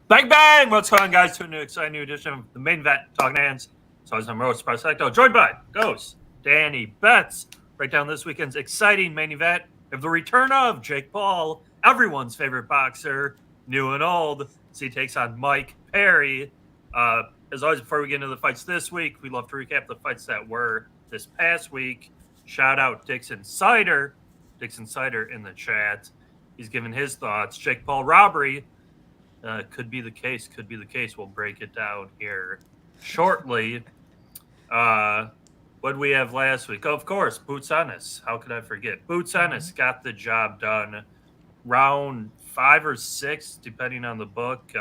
Bang, bang! What's going on, guys? To a new exciting new edition of the main event, Talkin Hands. So I was on Roast Prosecto, joined by Ghost, Danny, Betts. Break down this weekend's exciting main event of the return of Jake Paul, everyone's favorite boxer, new and old. So he takes on Mike Perry. As always, before we get into the fights this week, we love to recap the fights that were this past week. Shout out Dixon Sider in the chat. He's given his thoughts. Jake Paul robbery. Could be the case. We'll break it down here shortly. What did we have last week? Oh, of course, Boots Ennis. How could I forget? Boots Ennis got the job done. Round 5 or 6, depending on the book.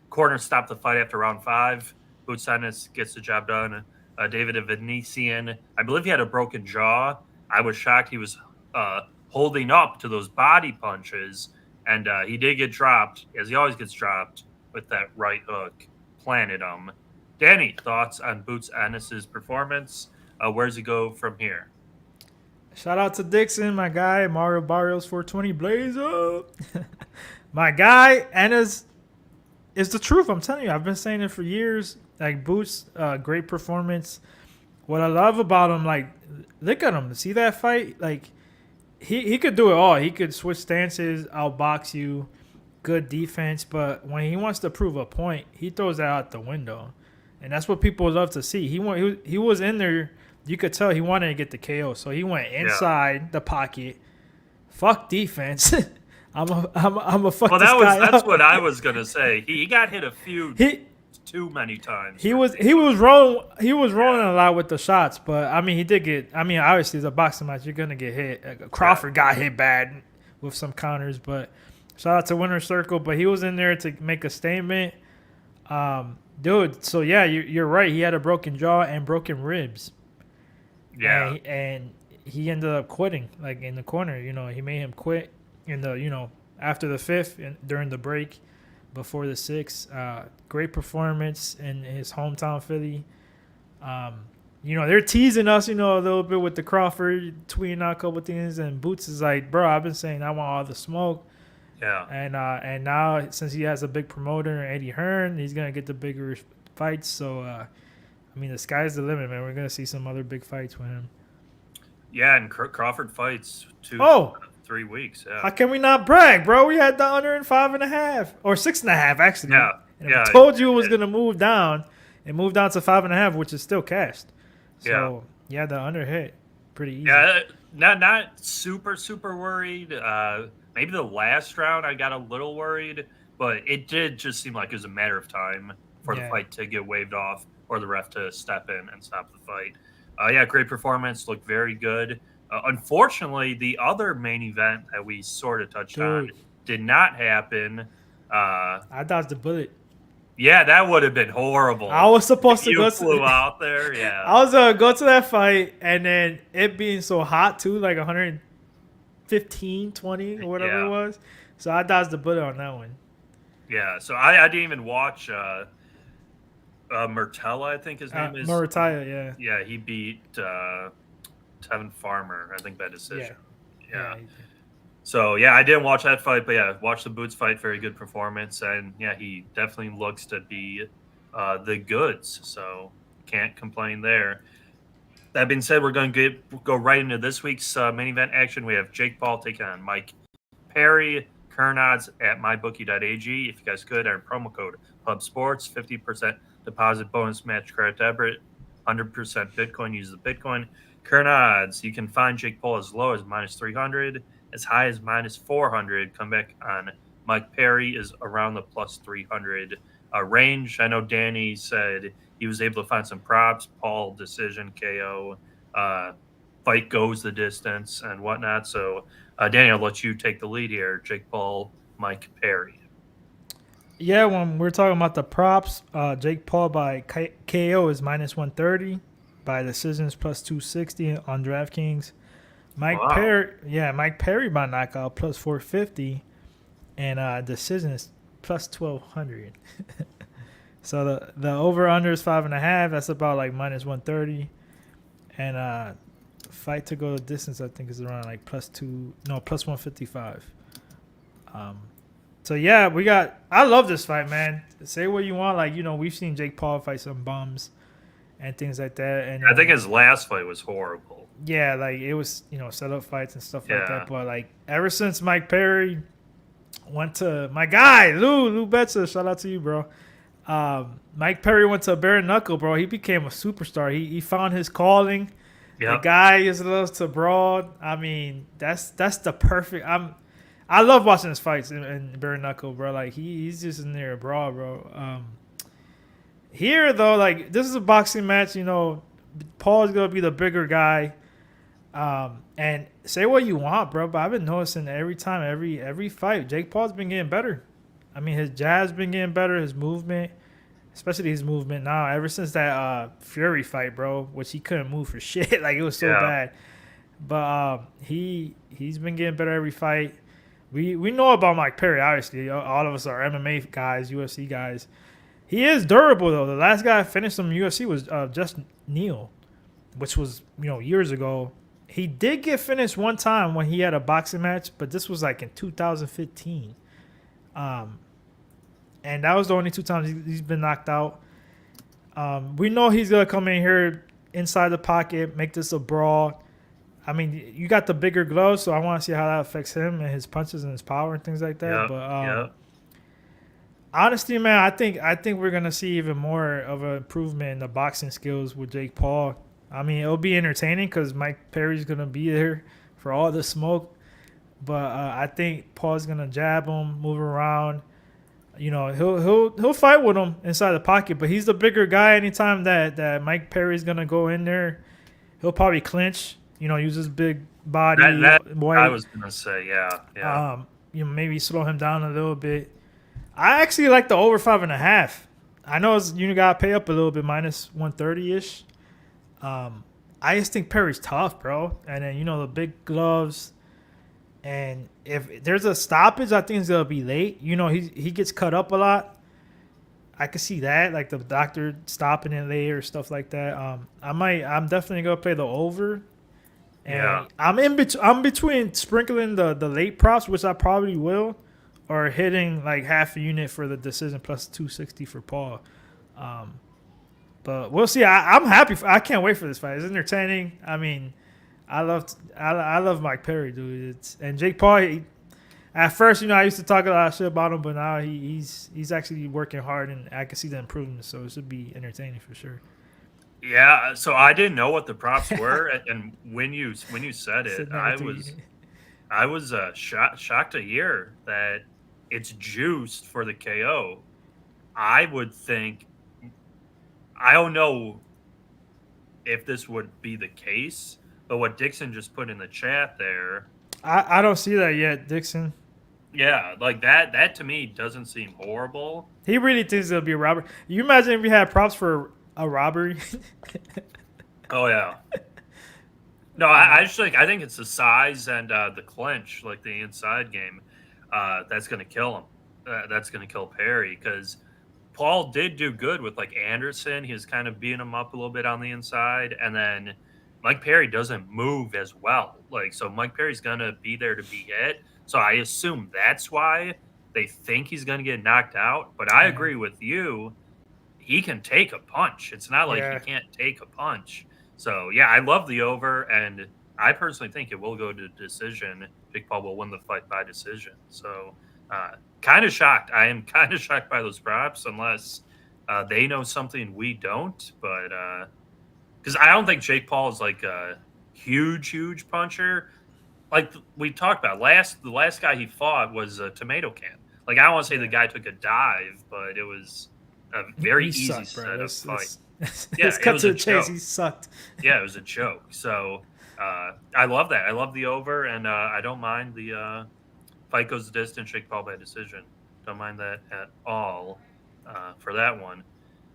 Corner stopped the fight after round 5. Boots Ennis gets the job done. David Venetian, I believe he had a broken jaw. I was shocked he was holding up to those body punches. And he did get dropped, as he always gets dropped, with that right hook. Planted him. Danny, thoughts on Boots Ennis' performance? Where does he go from here? Shout out to Dixon, my guy. Mario Barrios 420 Blaze up. My guy, Ennis is the truth. I'm telling you, I've been saying it for years. Like, Boots, great performance. What I love about him, like, look at him. See that fight? Like, He could do it all. He could switch stances, outbox you, good defense. But when he wants to prove a point, he throws that out the window, and that's what people love to see. He was in there. You could tell he wanted to get the KO, so he went inside the pocket. Fuck defense. I'm a fuck. Well, that's what I was gonna say. He got hit too many times. He was rolling a lot with the shots, but I mean he did get. I mean obviously it's a boxing match. You're gonna get hit. Crawford got hit bad with some counters, but shout out to Winner Circle. But he was in there to make a statement, dude. So yeah, you're right. He had a broken jaw and broken ribs. Yeah, and he ended up quitting like in the corner. You know, he made him quit in the after the 5th and during the break. Before the 6th, great performance in his hometown Philly. They're teasing us, a little bit with the Crawford tweeting out a couple things, and Boots is like, bro, I've been saying I want all the smoke. Yeah. And now since he has a big promoter, Eddie Hearn, he's gonna get the bigger fights. So, the sky's the limit, man. We're gonna see some other big fights with him. Yeah, and Crawford fights 3 weeks. Yeah. How can we not brag, bro? We had the under in 5.5 or 6.5 actually. Yeah. And I told you it was gonna move down. It moved down to 5.5, which is still cashed. So yeah, the under hit pretty easy. Yeah, not super worried. Maybe the last round I got a little worried, but it did just seem like it was a matter of time for the fight to get waved off or the ref to step in and stop the fight. Great performance. Looked very good. Unfortunately, the other main event that we sort of touched on did not happen. I dodged the bullet. Yeah, that would have been horrible. I was supposed to go. Flew out there. Yeah, I was gonna go to that fight, and then it being so hot too, like 115, 20, or whatever it was. So I dodged the bullet on that one. Yeah, so I didn't even watch Murtala, I think his name is. Murtala, yeah. Yeah, he beat Tevin Farmer, I think, by decision. Yeah. So, I didn't watch that fight, but watch the Boots fight. Very good performance. And, he definitely looks to be the goods. So, can't complain there. That being said, we're going to go right into this week's main event action. We have Jake Paul taking on Mike Perry. Current odds at mybookie.ag. If you guys could, enter promo code PUBSPORTS, 50% deposit bonus match credit debit, 100% Bitcoin. Use the Bitcoin. Current odds, you can find Jake Paul as low as -300, as high as -400. Come back on Mike Perry is around the +300 range. I know Danny said he was able to find some props, Paul decision, KO, fight goes the distance and whatnot. So, Danny, I'll let you take the lead here. Jake Paul, Mike Perry. Yeah, when we're talking about the props, Jake Paul by KO is -130. By decisions +260 on DraftKings. Mike Perry by knockout +450, and decisions +1200. So the over under is 5.5. That's about like -130, and fight to go the distance I think is around like +155. So yeah, I love this fight, man. Say what you want, like we've seen Jake Paul fight some bums and things like that, and I think his last fight was horrible. yeah, like it was set up fights and stuff like that. But like ever since Mike Perry went to my guy Lou Betza, shout out to you, bro. Mike Perry went to bare knuckle, bro. He became a superstar. He found his calling. Yep. The guy is loves to brawl. I mean, that's the perfect. I love watching his fights in bare knuckle, bro. Like he's just in there brawl, bro. Here though, like this is a boxing match. Paul's gonna be the bigger guy. And say what you want, bro, but I've been noticing every time, every fight, Jake Paul's been getting better. I mean, his jab's been getting better, his movement, especially his movement now. Ever since that Fury fight, bro, which he couldn't move for shit, like it was so bad. But he's been getting better every fight. We know about Mike Perry, obviously. All of us are MMA guys, UFC guys. He is durable though. The last guy I finished him in UFC was just Neal, which was years ago. He did get finished one time when he had a boxing match, but this was like in 2015. And that was the only 2 times he's been knocked out. We know he's going to come in here inside the pocket, make this a brawl. I mean, you got the bigger gloves, so I want to see how that affects him and his punches and his power and things like that. But honestly, man, I think we're going to see even more of an improvement in the boxing skills with Jake Paul. I mean, it'll be entertaining because Mike Perry's going to be there for all the smoke. But I think Paul's going to jab him, move around. He'll fight with him inside the pocket, but he's the bigger guy. Anytime that Mike Perry's going to go in there, he'll probably clinch, use his big body. I was going to say, yeah. Maybe slow him down a little bit. I actually like the over 5.5. I know you got to pay up a little bit, minus 130-ish. I just think Perry's tough, bro. And then, the big gloves. And if there's a stoppage, I think it's going to be late. He gets cut up a lot. I can see that, like the doctor stopping it late or stuff like that. I'm definitely going to play the over. And I'm between sprinkling the late props, which I probably will, or hitting like half a unit for the decision plus 260 for Paul. But we'll see. I'm happy. I can't wait for this fight. It's entertaining. I mean, I love Mike Perry, dude. And Jake Paul. At first, I used to talk a lot of shit about him, but now he's actually working hard, and I can see the improvement. So it should be entertaining for sure. Yeah. So I didn't know what the props were, and when you said it, I was shocked to hear that it's juiced for the KO. I would think. I don't know if this would be the case, but what Dixon just put in the chat there. I don't see that yet, Dixon. Yeah, like that to me doesn't seem horrible. He really thinks it'll be a robbery. You imagine if we had props for a robbery? Oh, yeah. No, I think it's the size and the clinch, like the inside game, that's going to kill him. That's going to kill Perry because Paul did do good with like Anderson. He was kind of beating him up a little bit on the inside, and then Mike Perry doesn't move as well. Like, so Mike Perry's gonna be there to be hit. So I assume that's why they think he's gonna get knocked out. But I agree with you. He can take a punch. It's not like he can't take a punch. So yeah, I love the over, and I personally think it will go to decision. Jake Paul will win the fight by decision. So. Kind of shocked. I am kind of shocked by those props, unless they know something we don't. But because I don't think Jake Paul is like a huge puncher. Like we talked about the last guy he fought was a tomato can. Like I don't want to say the guy took a dive, but it was a very easy setup fight. Let's cut to the chase. He sucked. Yeah, it was a joke. So I love that. I love the over, and I don't mind the. Fight goes the distance, Jake Paul by decision. Don't mind that at all for that one.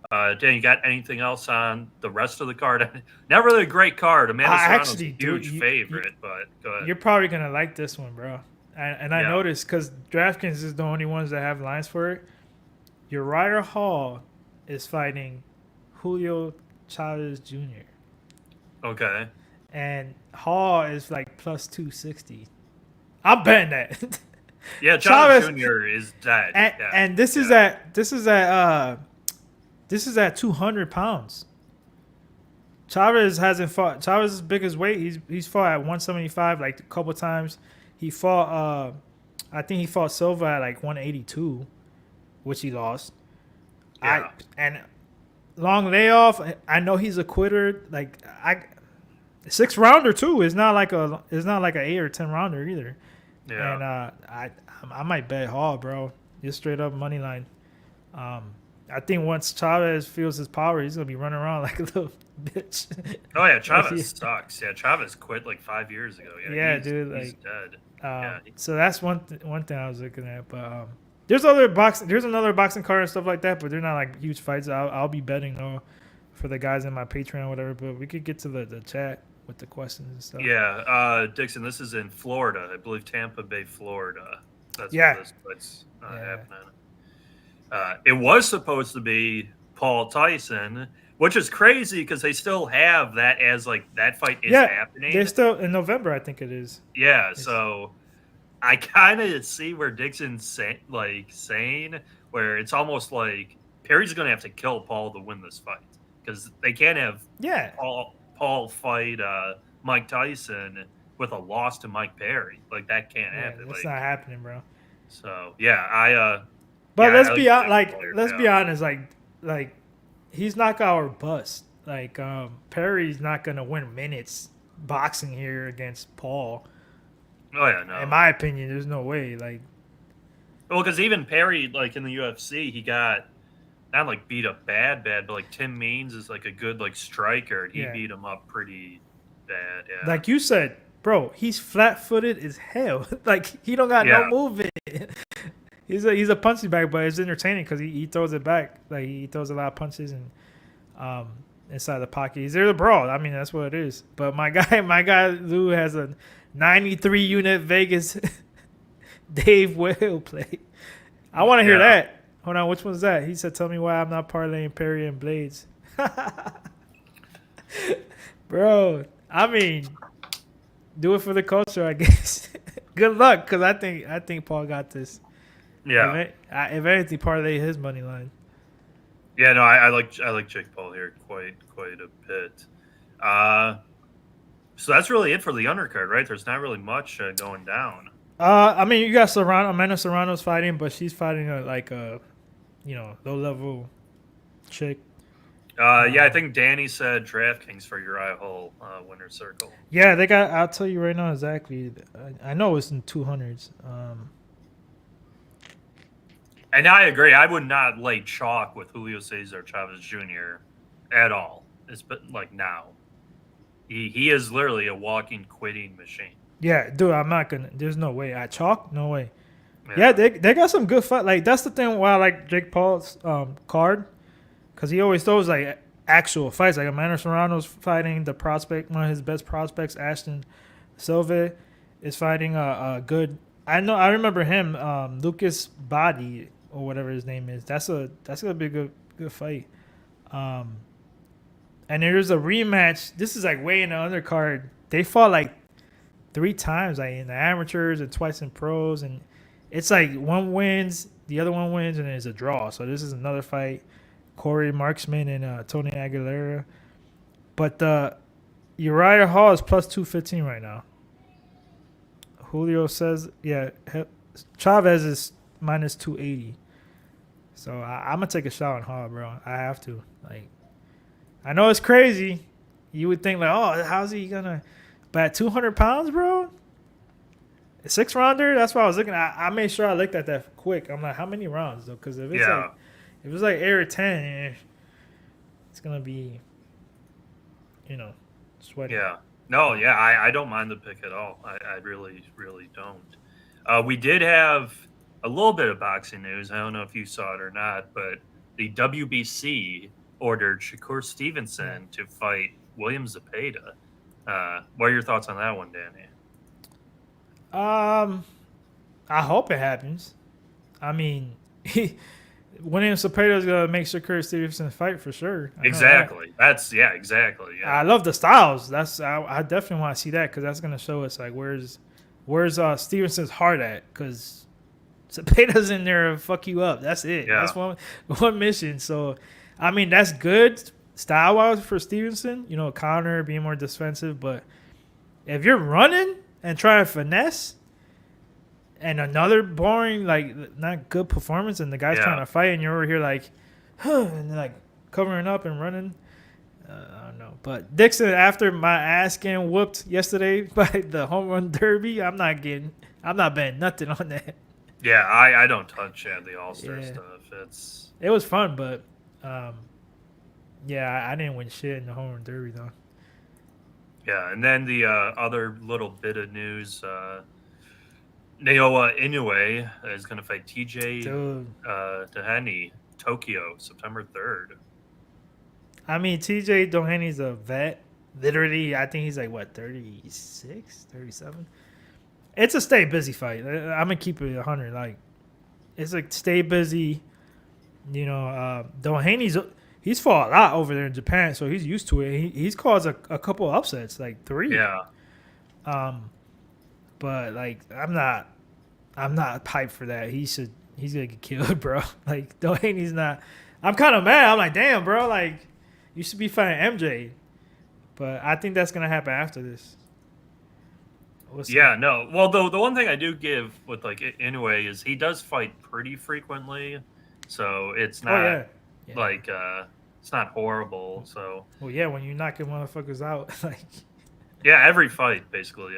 Dan, you got anything else on the rest of the card? Not really a great card. Amanda Serrano's a huge favorite, but go ahead. You're probably going to like this one, bro. And I noticed, because DraftKings is the only ones that have lines for it, Uriah Hall is fighting Julio Chavez Jr. Okay. And Hall is like plus 260. I'm betting that. Yeah, Chavez Jr. is dead. And this is at 200 pounds. Chavez hasn't fought. Chavez's biggest weight. He's fought at 175 like a couple times. He fought. I think he fought Silva at like 182, which he lost. Yeah. And long layoff. I know he's a quitter. Like 6 rounder too. It's not like an 8 or 10 rounder either. Yeah. And I might bet Hall, bro. Just straight up money line. I think once Chavez feels his power, he's gonna be running around like a little bitch. Oh yeah, Chavez sucks. Yeah, Chavez quit like 5 years ago. Yeah, dude, he's dead. So that's one thing I was looking at. But there's another boxing card and stuff like that, but they're not like huge fights. I'll be betting though for the guys in my Patreon or whatever. But we could get to the chat with the questions and stuff. Yeah, Dixon, this is in Florida. I believe Tampa Bay, Florida. That's where this fight's happening. It was supposed to be Paul Tyson, which is crazy because they still have that as like that fight is happening. They're still in November, I think it is. Yeah, so I kind of see where Dixon's saying where it's almost like Perry's going to have to kill Paul to win this fight because they can't have Paul fight Mike Tyson with a loss to Mike Perry. Like that can't happen. That's not happening, bro. So yeah, But let's be honest. Like he's knockout or bust. Like Perry's not gonna win minutes boxing here against Paul. Oh yeah, no. In my opinion, there's no way. Like, well, because even Perry, like in the UFC, he got not like beat up bad, but like Tim Means is like a good like striker, and he beat him up pretty bad. Yeah. Like you said, bro, he's flat-footed as hell. Like he don't got no movement. He's a punching bag, but it's entertaining because he throws it back. Like he throws a lot of punches and inside the pocket. He's there to brawl. I mean, that's what it is. But my guy Lou has a 93 unit Vegas Dave Will play. I want to hear that. Hold on, which one's that? He said, "Tell me why I'm not parlaying Perry and Blades." Bro, I mean, do it for the culture, I guess. Good luck, because I think Paul got this. Yeah. If anything, parlay his money line. Yeah, no, I like Jake Paul here quite a bit. So that's really it for the undercard, right? There's not really much going down. I mean, you got Serrano. Amanda Serrano's fighting, but she's fighting a low level chick. Yeah, I think Danny said DraftKings for Uriah Hall winner's circle. Yeah, they got. I'll tell you right now exactly. I know it's in 200s. And I agree. I would not lay chalk with Julio Cesar Chavez Jr. at all. It's like now. He is literally a walking quitting machine. Yeah, dude, I'm not gonna. There's no way. I chalk? No way. Yeah, they got some good fight. Like that's the thing why I like Jake Paul's card, because he always throws like actual fights. Like Amanda Serrano's fighting the prospect, one of his best prospects, Ashton Silva, is fighting a good. I remember him, Lucas Body or whatever his name is. That's gonna be a good fight. And there's a rematch. This is like way in the undercard. They fought like 3 times, like in the amateurs and twice in pros, and it's like one wins, the other one wins, and it's a draw. So this is another fight. Corey Marksman and Tony Aguilera. But Uriah Hall is plus 215 right now. Julio says, Chavez is minus 280. So I'm going to take a shot on Hall, bro. I have to. Like, I know it's crazy. You would think, like, oh, how's he going to. But at 200 pounds, bro, a 6-rounder, that's what I was looking at. I made sure I looked at that quick. I'm like, how many rounds, though? Because if it's like 8 or 10, it's going to be, sweaty. Yeah. No, yeah, I don't mind the pick at all. I really, really don't. We did have a little bit of boxing news. I don't know if you saw it or not, but the WBC ordered Shakur Stevenson to fight William Zepeda. What are your thoughts on that one, Danny? I hope it happens. I mean, William Zepeda is gonna make Shakur Stevenson fight for sure. Exactly. Exactly. Yeah. I love the styles. I definitely want to see that because that's gonna show us like where's Stevenson's heart at. Because Cepeda's in there to fuck you up. That's it. Yeah. That's one mission. So, I mean, that's good style-wise for Stevenson. You know, Connor being more defensive. But if you're running and trying to finesse and another boring, like, not good performance and the guy's trying to fight and you're over here like, and like covering up and running, I don't know. But Dixon, after my ass getting whooped yesterday by the home run derby, I'm not betting nothing on that. Yeah, I don't touch the All-Star stuff. It was fun, but yeah, I didn't win shit in the home run derby though. Yeah, and then the other little bit of news, Naoya Inoue is going to fight TJ Doheny, Tokyo, September 3rd. I mean, TJ Doheny's a vet. Literally, I think he's like, what, 36, 37? It's a stay busy fight. I'm going to keep it 100. Like, it's like stay busy. You know, he's fought a lot over there in Japan, so he's used to it. He's caused a couple of upsets, like 3. Yeah. But like, I'm not hyped for that. He's gonna get killed, bro. Like, Doheny's not. I'm kind of mad. I'm like, damn, bro. Like, you should be fighting MJ. But I think that's gonna happen after this. No. Well, the one thing I do give with like Inoue is he does fight pretty frequently, so it's not like it's not horrible. So when you're knocking motherfuckers out, like every fight basically,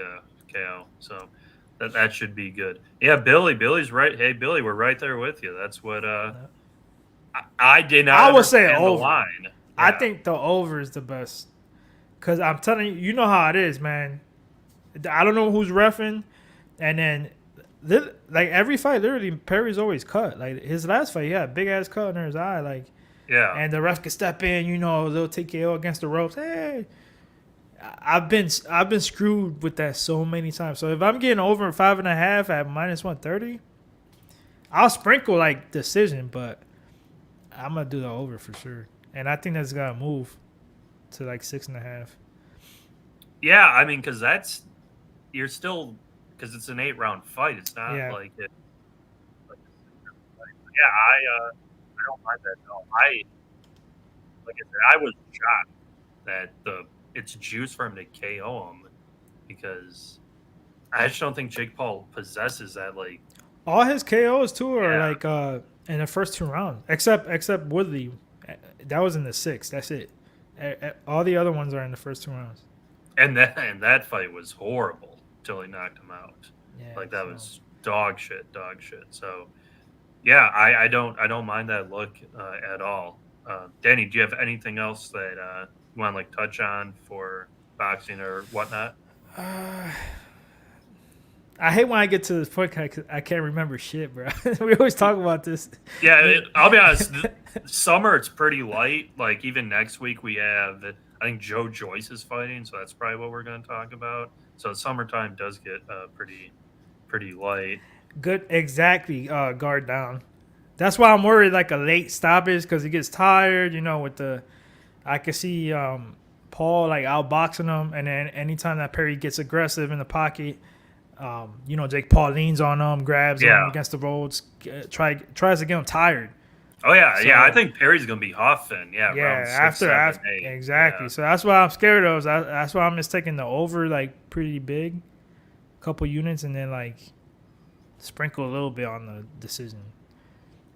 KO. So that should be good. Yeah, Billy's right. Hey, Billy, we're right there with you. That's what I did not. I would say over. The line. Yeah. I think the over is the best because I'm telling you, you know how it is, man. I don't know who's reffing, and then like every fight, literally Perry's always cut. Like his last fight, he had a big ass cut under his eye, like and the ref could step in, you know, they'll take KO against the ropes. Hey, I've been screwed with that so many times. So if I'm getting over 5.5 at -130, I'll sprinkle like decision, but I'm gonna do the over for sure, and I think that's gotta move to like 6.5. Yeah, I mean, because you're still because it's an 8-round fight. It's not like it. I don't mind that. No, like I said, I was shocked that it's juice for him to KO him because I just don't think Jake Paul possesses that. Like all his KOs too are like in the first 2 rounds, except Woodley, that was in the 6th. That's it. All the other ones are in the first 2 rounds. And that fight was horrible till he knocked him out. Yeah, like that was dog shit. So yeah, I don't mind that look at all. Danny, do you have anything else that you want to like touch on for boxing or whatnot? I hate when I get to this point because I can't remember shit, bro. We always talk about this. Yeah, I'll be honest. Summer, it's pretty light. Like even next week we have, I think Joe Joyce is fighting, so that's probably what we're going to talk about. So summertime does get pretty light. Good, exactly. Guard down. That's why I'm worried like a late stoppage because he gets tired. You know, I can see Paul like outboxing him, and then anytime that Perry gets aggressive in the pocket, you know, Jake Paul leans on him, grabs him against the ropes, tries to get him tired. Oh yeah, so, I think Perry's gonna be huffing. Yeah, round 6, 7, 8. Exactly. Yeah. So that's why I'm scared of. That's why I'm just taking the over like pretty big, couple units, and then like sprinkle a little bit on the decision,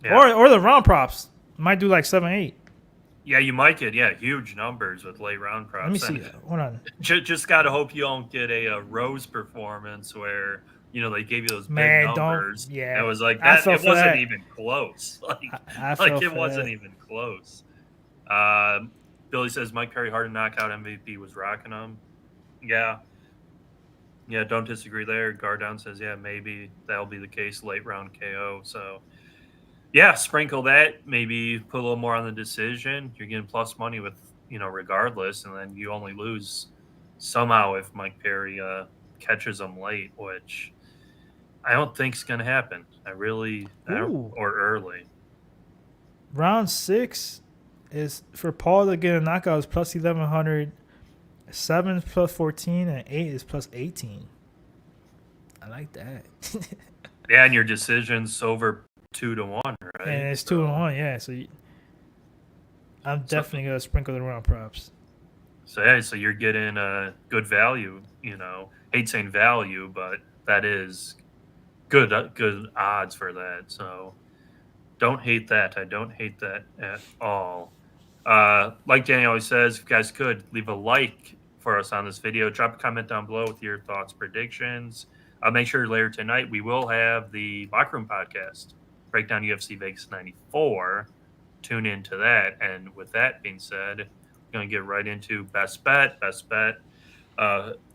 or the round props. Might do like 7, 8. Yeah, you might get huge numbers with late round props. Let me see. Hold on. Just gotta hope you don't get a Rose performance where. You know, they gave you those big numbers. It was like that. It wasn't even close. Like it wasn't even close. Billy says Mike Perry hard to knock out MVP was rocking him. Yeah, don't disagree there. Gardown says maybe that'll be the case late round KO. So sprinkle that. Maybe put a little more on the decision. You're getting plus money with regardless, and then you only lose somehow if Mike Perry catches him late, which. I don't think it's going to happen. Or early. Round 6 is for Paul to get a knockout is plus 1,100. 7 is plus 14, and 8 is plus 18. I like that. Yeah, and your decision's over 2-1, right? And it's 2-1, yeah. So I'm definitely gonna sprinkle the round props. So yeah, so you're getting a good value. Hate saying value, but that is good odds for that. So don't hate that. I don't hate that at all. Like Danny always says, if you guys could leave a like for us on this video, drop a comment down below with your thoughts, predictions. Make sure later tonight we will have the Locker Room podcast, breakdown UFC Vegas 94. Tune into that. And with that being said, we're going to get right into best bet. Best bet,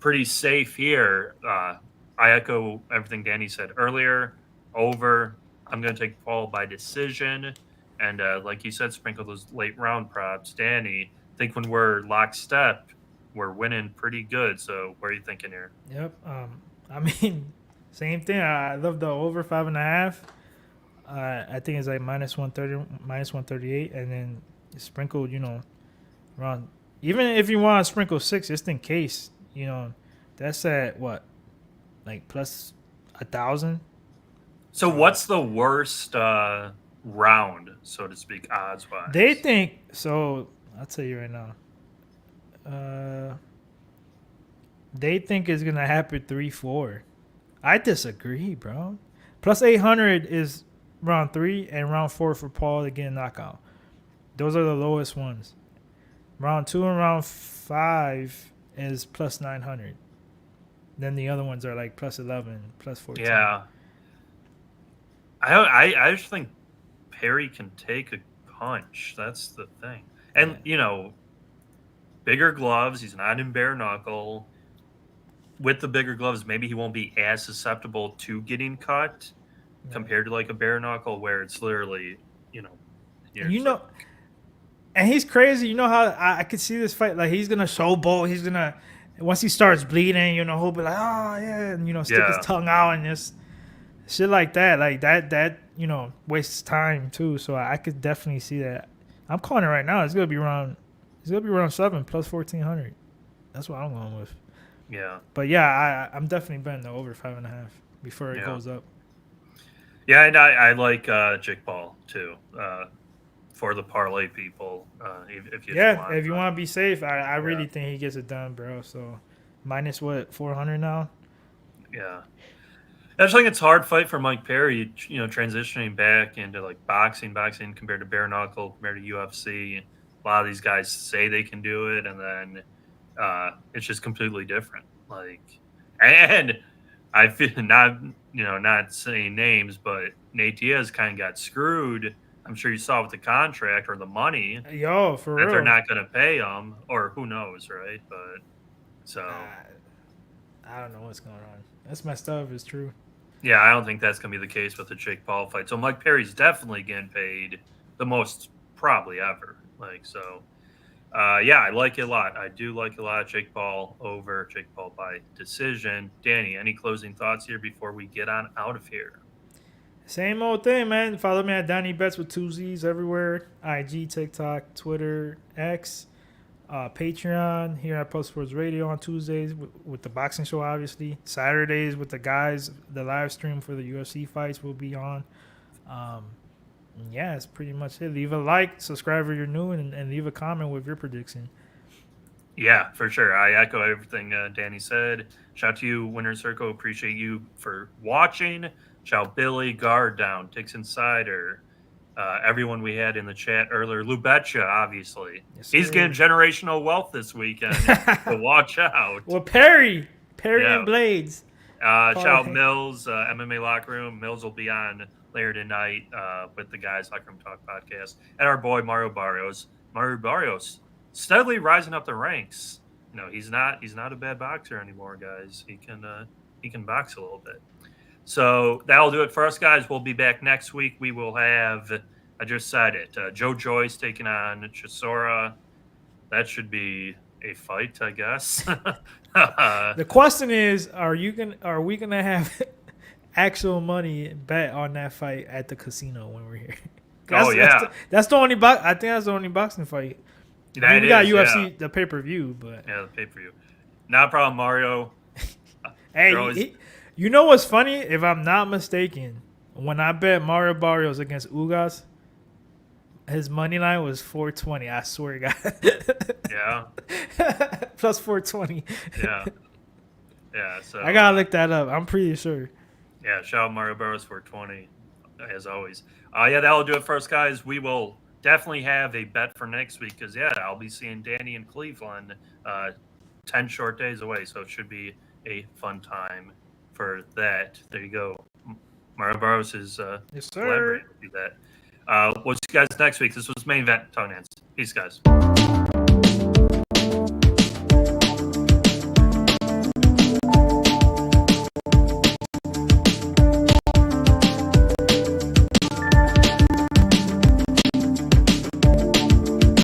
pretty safe here. I echo everything Danny said earlier. Over. I'm going to take Paul by decision. And like you said, sprinkle those late round props. Danny, I think when we're lockstep, we're winning pretty good. So what are you thinking here? Yep. I mean, same thing. I love the over 5.5. I think it's like -130, -138, and then sprinkled, around. Even if you want to sprinkle 6, just in case, that's at what, like plus 1,000. So what's the worst round, so to speak, odds wise? They think so. I'll tell you right now. They think it's gonna happen 3-4. I disagree, bro. Plus 800 is round 3 and round 4 for Paul to get a knockout. Those are the lowest ones. Round 2 and round 5 is plus 900. Then the other ones are like plus 11, plus 14. Yeah. I just think Perry can take a punch. That's the thing. And, bigger gloves. He's not in bare knuckle. With the bigger gloves, maybe he won't be as susceptible to getting cut compared to like a bare knuckle where it's literally, and he's crazy. You know how I could see this fight. Like, he's going to showboat. He's going to, once he starts bleeding, he'll be like, oh, yeah. And, stick his tongue out and just shit like that. Like, that wastes time, too. So I could definitely see that. I'm calling it right now. It's going to be around 7 plus 1,400. That's what I'm going with. Yeah. But, yeah, I'm definitely betting the over 5.5 before it goes up. Yeah, and I like Jake Paul, too. For the parlay people, if you want to be safe, I really think he gets it done, bro. So minus 400 now. Yeah, I just think it's a hard fight for Mike Perry. Transitioning back into like boxing compared to bare knuckle, compared to UFC. A lot of these guys say they can do it, and then it's just completely different. And I feel not saying names, but Nate Diaz kind of got screwed. I'm sure you saw with the contract or the money. Yo, for real. They're not going to pay him, or who knows, right? But I don't know what's going on. That's messed up. It's true. Yeah, I don't think that's going to be the case with the Jake Paul fight. So Mike Perry's definitely getting paid the most probably ever. I like it a lot. I do like it a lot. Jake Paul over, Jake Paul by decision. Danny, any closing thoughts here before we get on out of here? Same old thing, man. Follow me at Donnie Betts with 2 Z's everywhere. IG, TikTok, Twitter, X, Patreon. Here at PUBSPORTS Radio on Tuesdays with the boxing show, obviously. Saturdays with the guys. The live stream for the UFC fights will be on. That's pretty much it. Leave a like, subscribe if you're new, and leave a comment with your prediction. Yeah, for sure. I echo everything Danny said. Shout out to you, Winner Circle. Appreciate you for watching. Shout out Billy, Guard Down, Tix Insider, everyone we had in the chat earlier. Lou Betcha, obviously. Yes, he's getting generational wealth this weekend. So watch out. Well, Perry and Blades. Shout out Mills, MMA Locker Room. Mills will be on later tonight with the guys, Locker Room Talk podcast. And our boy, Mario Barrios. Mario Barrios steadily rising up the ranks. He's not a bad boxer anymore, guys. He can box a little bit. So that'll do it for us, guys. We'll be back next week. We will have, I just said it, Joe Joyce taking on Chisora. That should be a fight, I guess. The question is, are we gonna have actual money bet on that fight at the casino when we're here? That's the only I think that's the only boxing fight. We got UFC, the pay-per-view, but the pay-per-view. Not a problem, Mario. Hey, You know what's funny? If I'm not mistaken, when I bet Mario Barrios against Ugas, his money line was 420. I swear to God. Yeah. Plus 420. Yeah. Yeah. So I gotta look that up. I'm pretty sure. Yeah. Shout out Mario Burrows 420, as always. Yeah, that'll do it for us, guys. We will definitely have a bet for next week because, yeah, I'll be seeing Danny in Cleveland 10 short days away. So it should be a fun time for that. There you go. Mario Burrows is Yes, sir. collaborating with that. We'll see you guys next week. This was Main Event Talkin Hands. Peace, guys.